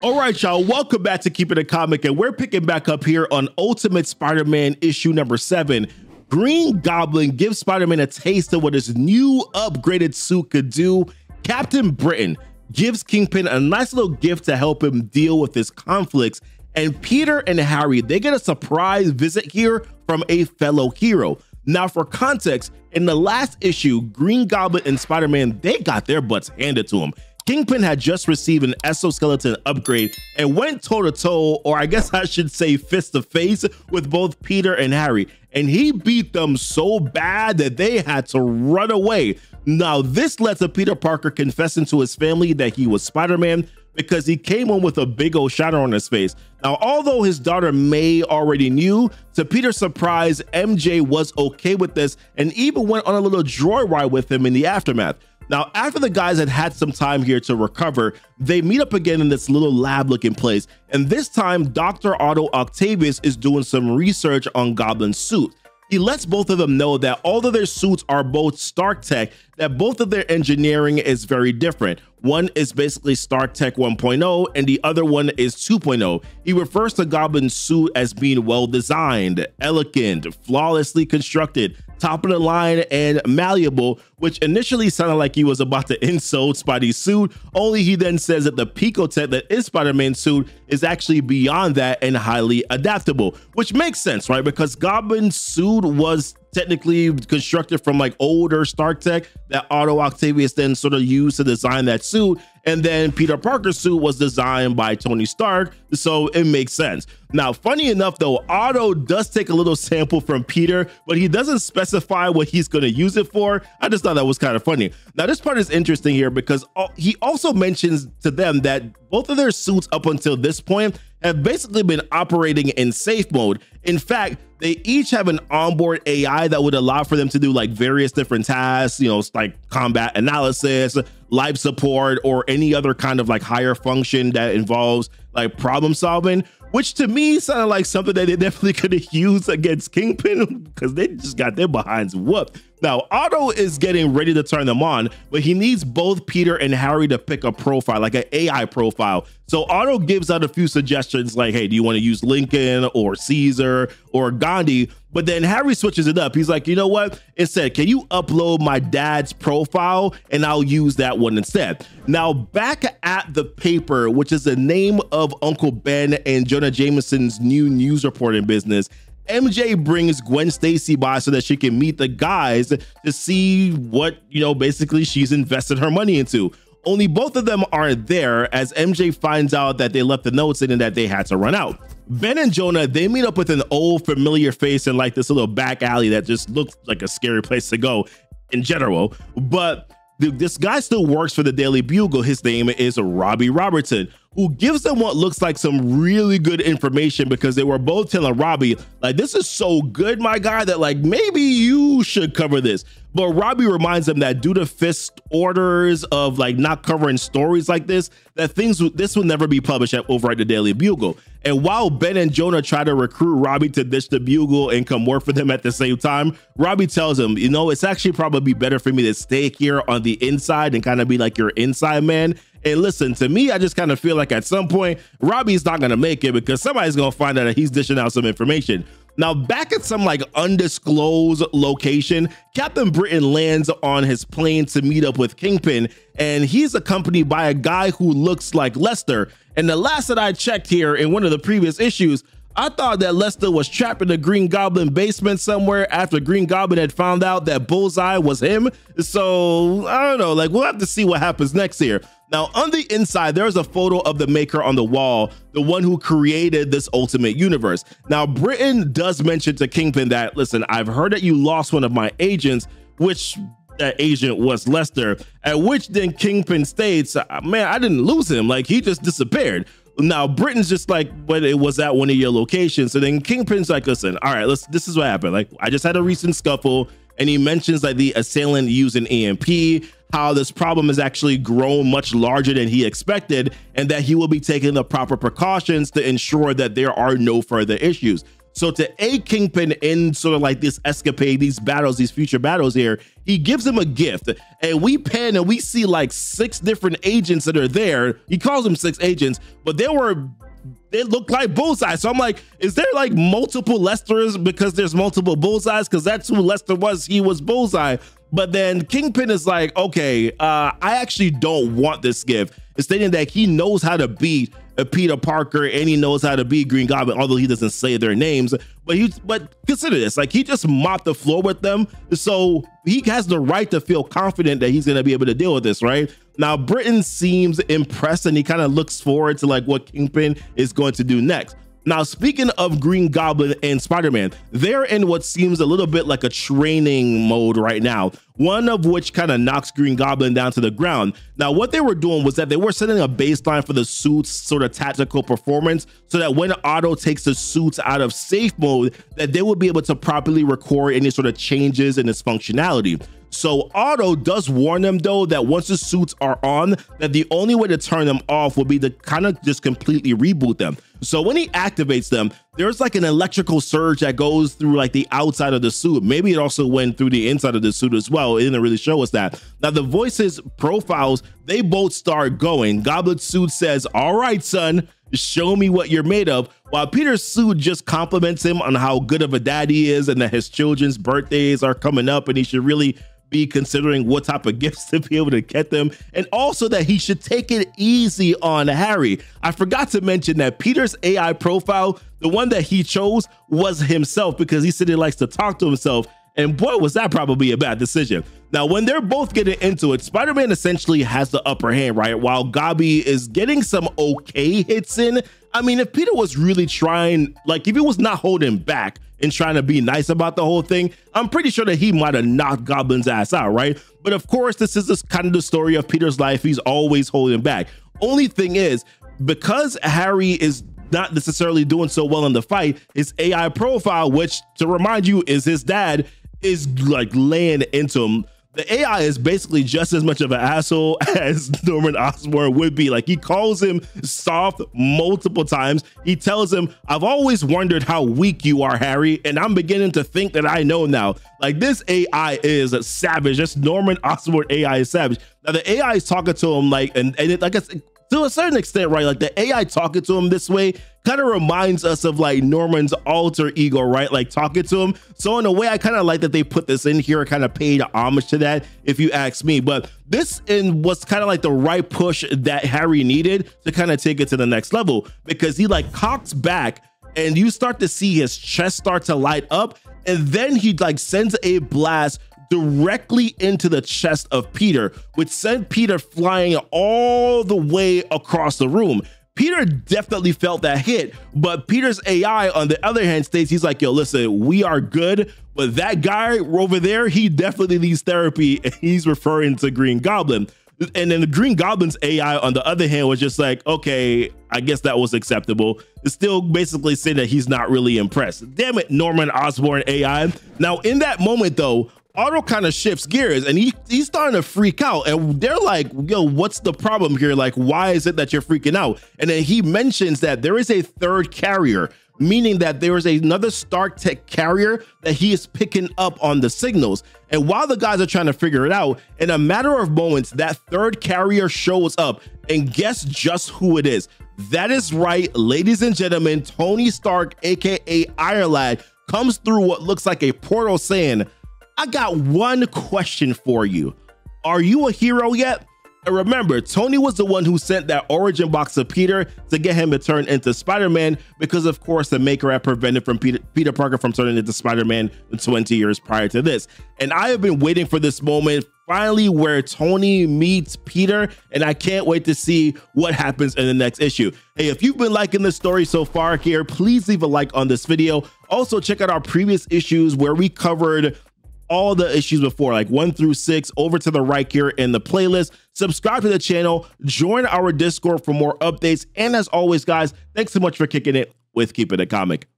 All right, y'all, welcome back to Keepin' the Comic, and we're picking back up here on Ultimate Spider-Man issue number 7. Green Goblin gives Spider-Man a taste of what his new upgraded suit could do. Captain Britain gives Kingpin a nice little gift to help him deal with his conflicts. And Peter and Harry, they get a surprise visit here from a fellow hero. Now, for context, in the last issue, Green Goblin and Spider-Man, they got their butts handed to them. Kingpin had just received an exoskeleton upgrade and went toe-to-toe, or I guess I should say fist-to-face, with both Peter and Harry. And he beat them so bad that they had to run away. Now, this led to Peter Parker confessing to his family that he was Spider-Man because he came home with a big old shadow on his face. Now, although his daughter May already knew, to Peter's surprise, MJ was okay with this and even went on a little joyride with him in the aftermath. Now, after the guys had had some time here to recover, they meet up again in this little lab-looking place. And this time, Dr. Otto Octavius is doing some research on Goblin's suit. He lets both of them know that although their suits are both Stark Tech, that both of their engineering is very different. One is basically Stark Tech 1.0 and the other one is 2.0. He refers to Goblin's suit as being well designed, elegant, flawlessly constructed, top of the line, and malleable, which initially sounded like he was about to insult Spidey's suit, only he then says that the Picotech that is Spider-Man's suit is actually beyond that and highly adaptable, which makes sense, right? Because Goblin's suit was technically constructed from like older Stark Tech that Otto Octavius then sort of used to design that suit. And then Peter Parker's suit was designed by Tony Stark, so it makes sense. Now, funny enough though, Otto does take a little sample from Peter, but he doesn't specify what he's going to use it for. I just thought that was kind of funny. Now, this part is interesting here because he also mentions to them that both of their suits up until this point have basically been operating in safe mode. In fact, they each have an onboard AI that would allow for them to do like various different tasks, you know, like combat analysis, life support, or any other kind of like higher function that involves like problem solving, which to me sounded like something that they definitely could have used against Kingpin because they just got their behinds whooped. Now, Otto is getting ready to turn them on, but he needs both Peter and Harry to pick a profile, like an AI profile. So Otto gives out a few suggestions like, hey, do you want to use Lincoln or Caesar or Gandhi? But then Harry switches it up. He's like, you know what? Instead, can you upload my dad's profile and I'll use that one instead. Now, back at the paper, which is the name of Uncle Ben and Jonah Jameson's new news reporting business, MJ brings Gwen Stacy by so that she can meet the guys to see what, you know, basically she's invested her money into. Only both of them aren't there as MJ finds out that they left the notes in and that they had to run out. Ben and Jonah, they meet up with an old familiar face in like this little back alley that just looks like a scary place to go in general. But this guy still works for the Daily Bugle. His name is Robbie Robertson, who gives them what looks like some really good information because they were both telling Robbie, like, this is so good, my guy, that like maybe you should cover this. But Robbie reminds them that due to Fist's orders of like not covering stories like this, that this will never be published over at the Daily Bugle. And while Ben and Jonah try to recruit Robbie to ditch the Bugle and come work for them at the same time, Robbie tells him, you know, it's actually probably better for me to stay here on the inside and kind of be like your inside man. And listen, to me, I just kind of feel like at some point, Robbie's not going to make it because somebody's going to find out that he's dishing out some information. Now, back at some like undisclosed location, Captain Britain lands on his plane to meet up with Kingpin, and he's accompanied by a guy who looks like Lester. And the last that I checked here in one of the previous issues, I thought that Lester was trapped in the Green Goblin basement somewhere after Green Goblin had found out that Bullseye was him. So I don't know, like we'll have to see what happens next here. Now, on the inside, there's a photo of the maker on the wall, the one who created this ultimate universe. Now, Britain does mention to Kingpin that, listen, I've heard that you lost one of my agents, which that agent was Lester, at which then Kingpin states, man, I didn't lose him. Like, he just disappeared. Now, Britain's just like, but it was at one of your locations. So then Kingpin's like, listen, all right, this is what happened. Like, I just had a recent scuffle. And he mentions like the assailant used an EMP, how this problem has actually grown much larger than he expected, and that he will be taking the proper precautions to ensure that there are no further issues. So to aid Kingpin in sort of like this escapade, these battles, these future battles here, he gives him a gift. And we pan and we see like 6 different agents that are there. He calls them 6 agents, but they look like bullseyes. So I'm like, is there like multiple Lesters because there's multiple bullseyes? Because that's who Lester was. He was Bullseye. But then Kingpin is like, okay, I actually don't want this gift. It's stating that he knows how to beat Peter Parker and he knows how to beat Green Goblin, although he doesn't say their names. But consider this, like he just mopped the floor with them. So he has the right to feel confident that he's going to be able to deal with this, right? Now, Britain seems impressed and he kind of looks forward to like what Kingpin is going to do next. Now, speaking of Green Goblin and Spider-Man, they're in what seems a little bit like a training mode right now, one of which kind of knocks Green Goblin down to the ground. Now, what they were doing was that they were setting a baseline for the suit's sort of tactical performance so that when Otto takes the suits out of safe mode, that they would be able to properly record any sort of changes in its functionality. So Otto does warn them though that once the suits are on, that the only way to turn them off would be to kind of just completely reboot them. So when he activates them, there's like an electrical surge that goes through like the outside of the suit. Maybe it also went through the inside of the suit as well. It didn't really show us that. Now the voices profiles, they both start going. Goblin's suit says, "All right, son, show me what you're made of," while Peter's suit just compliments him on how good of a dad he is and that his children's birthdays are coming up and he should really be considering what type of gifts to be able to get them, and also that he should take it easy on Harry. I forgot to mention that Peter's AI profile, the one that he chose, was himself because he said he likes to talk to himself, and boy, was that probably a bad decision. Now, when they're both getting into it, Spider-Man essentially has the upper hand, right? While Gobby is getting some okay hits in. I mean, if Peter was really trying, like if he was not holding back and trying to be nice about the whole thing, I'm pretty sure that he might have knocked Goblin's ass out, right? But of course, this is just kind of the story of Peter's life. He's always holding back. Only thing is, because Harry is not necessarily doing so well in the fight, his AI profile, which to remind you is his dad, is like laying into him. The AI is basically just as much of an asshole as Norman Osborn would be. Like, he calls him soft multiple times. He tells him, "I've always wondered how weak you are, Harry, and I'm beginning to think that I know now." Like, this AI is a savage. Just Norman Osborn AI is savage. Now the AI is talking to him like, and it, like I said, to a certain extent, right? Like the AI talking to him this way kind of reminds us of like Norman's alter ego, right? Like talking to him. So in a way, I kind of like that they put this in here, kind of paid homage to that, if you ask me. But this was kind of like the right push that Harry needed to kind of take it to the next level, because he like cocks back and you start to see his chest start to light up, and then he like sends a blast directly into the chest of Peter, which sent Peter flying all the way across the room. Peter definitely felt that hit, but Peter's AI, on the other hand, states, he's like, "Yo, listen, we are good, but that guy over there, he definitely needs therapy," and he's referring to Green Goblin. And then the Green Goblin's AI, on the other hand, was just like, "Okay, I guess that was acceptable." It's still basically saying that he's not really impressed. Damn it, Norman Osborn AI. Now, in that moment, though, Otto kind of shifts gears and he's starting to freak out, and they're like, "Yo, what's the problem here? Like, why is it that you're freaking out?" And then he mentions that there is a third carrier, meaning that there is another Stark Tech carrier that he is picking up on the signals. And while the guys are trying to figure it out, in a matter of moments, that third carrier shows up, and guess just who it is. That is right, ladies and gentlemen, Tony Stark, aka Iron Lad, comes through what looks like a portal saying, "I got one question for you. Are you a hero yet?" And remember, Tony was the one who sent that origin box to Peter to get him to turn into Spider-Man, because of course the Maker had prevented Peter Parker from turning into Spider-Man 20 years prior to this. And I have been waiting for this moment finally where Tony meets Peter, and I can't wait to see what happens in the next issue. Hey, if you've been liking this story so far here, please leave a like on this video. Also check out our previous issues where we covered all the issues before, like 1 through 6, over to the right here in the playlist. Subscribe to the channel, join our Discord for more updates, and as always, guys, thanks so much for kicking it with Keepin' It Comic.